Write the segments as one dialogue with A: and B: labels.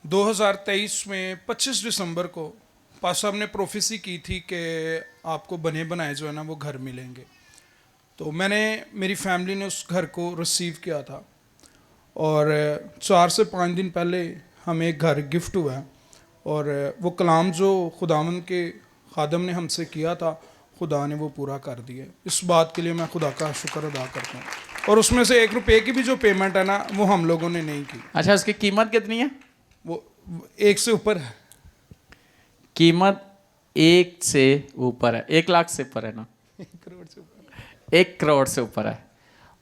A: 2023 में 25 दिसंबर को पास साहब ने प्रोफेसी की थी कि आपको बने बनाए जो है ना वो घर मिलेंगे। तो मेरी फैमिली ने उस घर को रिसीव किया था और 4 से 5 दिन पहले हमें एक घर गिफ्ट हुआ है और वो कलाम जो खुदावंद के खादम ने हमसे किया था खुदा ने वो पूरा कर दिया। इस बात के लिए मैं खुदा का शुक्र अदा करता हूँ। और उसमें से 1 रुपये की भी जो पेमेंट है ना वो हम लोगों ने नहीं की।
B: अच्छा, उसकी कीमत कितनी है?
A: वो 1 से ऊपर है।
B: कीमत 1 से ऊपर है, 1 लाख से ऊपर है ना?
A: 1 करोड़ से ऊपर,
B: 1 करोड़ से ऊपर है।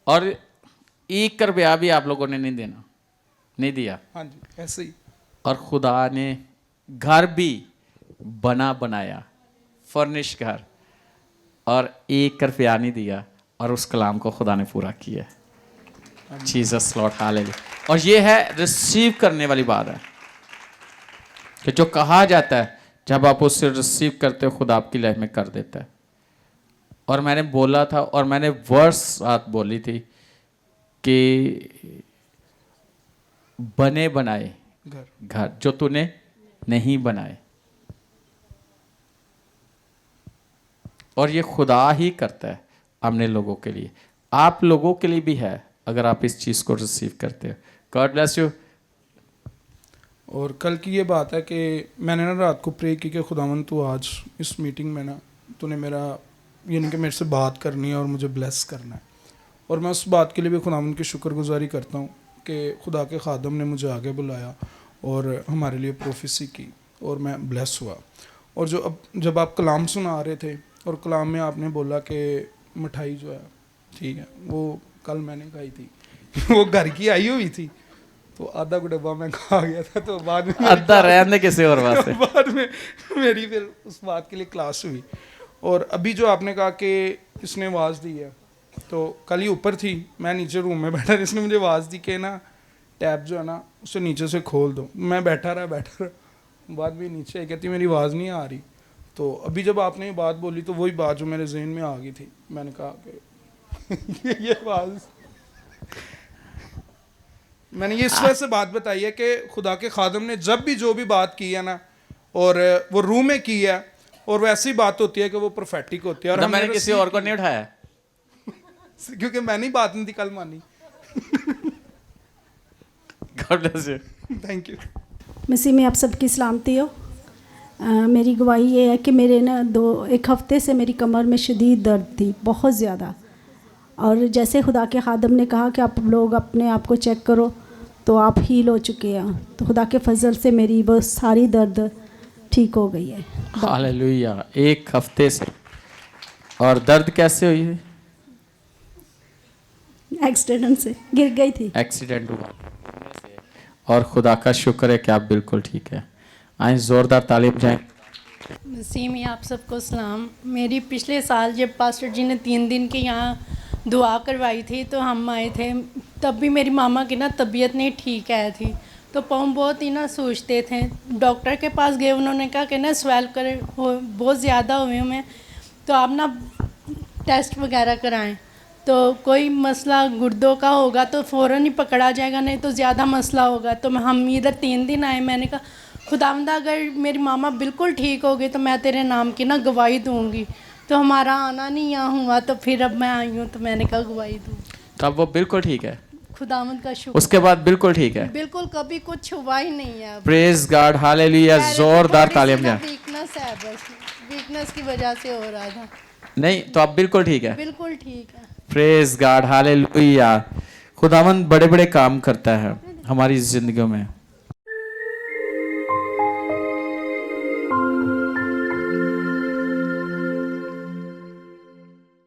B: और 1 रुपया भी आप लोगों ने नहीं दिया।
A: हाँ जी, ऐसे ही।
B: और खुदा ने घर भी बनाया, फर्निश घर, और 1 रुपया नहीं दिया और उस कलाम को खुदा ने पूरा किया। Jesus Lord, hallelujah. और ये है रिसीव करने वाली बात है कि जो कहा जाता है जब आप उससे रिसीव करते हो खुदा आपकी लाइफ में कर देता है। और मैंने बोला था और मैंने वर्स बात बोली थी कि बने बनाए घर जो तूने नहीं बनाए, और ये खुदा ही करता है हमने लोगों के लिए, आप लोगों के लिए भी है अगर आप इस चीज़ को रिसीव करते हो। God bless you.
A: और कल की ये बात है कि मैंने ना रात को प्रे की कि खुदावंद तू आज इस मीटिंग में ना तूने मेरा यानी कि मेरे से बात करनी है और मुझे ब्लेस करना है। और मैं उस बात के लिए भी खुदावंद की शुक्रगुजारी करता हूँ कि खुदा के खादम ने मुझे आगे बुलाया और हमारे लिए प्रोफेसी की और मैं ब्लेस हुआ। और जब आप कलाम सुना रहे थे और कलाम में आपने बोला कि मिठाई जो है ठीक है, वो कल मैंने खाई थी वो घर की आई हुई थी तो आधा को डब्बा मैं खा गया था। तो बाद में
B: आधा रहने किसी और बात से
A: बाद में मेरी फिर उस बात के लिए क्लास हुई। और अभी जो आपने कहा कि इसने आवाज़ दी है, तो कल ही ऊपर थी, मैं नीचे रूम में बैठा, इसने मुझे आवाज़ दी कि ना टैप जो है ना उसे नीचे से खोल दो। मैं बैठा रहा, बाद में नीचे कहती मेरी आवाज़ नहीं आ रही। तो अभी जब आपने ये बात बोली तो वही बात जो मेरे जहन में आ गई थी, मैंने कहा कि ये आवाज़ मैंने ये इस वजह से बात बताई है कि खुदा के खादम ने जब भी जो भी बात की है ना और वो रूम में की है और वैसी बात होती है कि वो प्रोफेटिक होती है। और
B: मैंने किसी और को नहीं उठाया
A: क्योंकि मैंने ही बात नहीं थी कल मानी।
B: God bless you.
A: Thank you.
C: मसीह में आप सबकी सलामती हो। मेरी गवाही ये है कि मेरे ना 1 हफ्ते से मेरी कमर में शदीद दर्द थी, बहुत ज़्यादा। और जैसे खुदा के खादम ने कहा कि आप लोग अपने आप को चेक करो तो आप हील हो चुके हैं, तो खुदा के फजल से मेरी वो सारी दर्द ठीक हो गई है।
B: हालेलुया। 1 हफ्ते से। और दर्द कैसे हुई?
C: एक्सीडेंट से गिर गई थी।
B: एक्सीडेंट हुआ और खुदा का शुक्र है कि आप बिल्कुल ठीक है। आए जोरदार तालीम जाए।
D: मसीह में आप सबको सलाम। मेरी पिछले साल जब पास्टर जी ने 3 दिन की यहाँ दुआ करवाई थी तो हम आए थे, तब भी मेरी मामा की ना तबीयत नहीं ठीक है थी, तो पाँव बहुत ही ना सूजते थे। डॉक्टर के पास गए, उन्होंने कहा कि ना स्वेल कर बहुत ज़्यादा हुए हैं, तो आप ना टेस्ट वगैरह कराएं, तो कोई मसला गुर्दों का होगा तो फ़ौरन ही पकड़ा जाएगा, नहीं तो ज़्यादा मसला होगा। तो हम इधर 3 दिन आए। मैंने कहा खुदावंदा अगर मेरी मामा बिल्कुल ठीक हो गई तो मैं तेरे नाम की ना गवाही दूंगी। तो हमारा आना नहीं यहाँ हुआ, तो फिर अब मैं आई हूँ तो मैंने कहा गवाही दूँ।
B: तो अब वो बिल्कुल ठीक है,
D: खुदावंद का शुक्र।
B: उसके बाद बिल्कुल ठीक है,
D: बिल्कुल कभी कुछ हुआ ही नहीं है।
B: Praise God, hallelujah. जोरदार तालियां जाए।
D: वीकनेस है, बस वीकनेस की वजह से हो रहा था।
B: नहीं तो अब बिल्कुल ठीक है।
D: बिल्कुल ठीक है।
B: Praise God, hallelujah. खुदावंद बड़े बड़े काम करता है हमारी जिंदगियों में।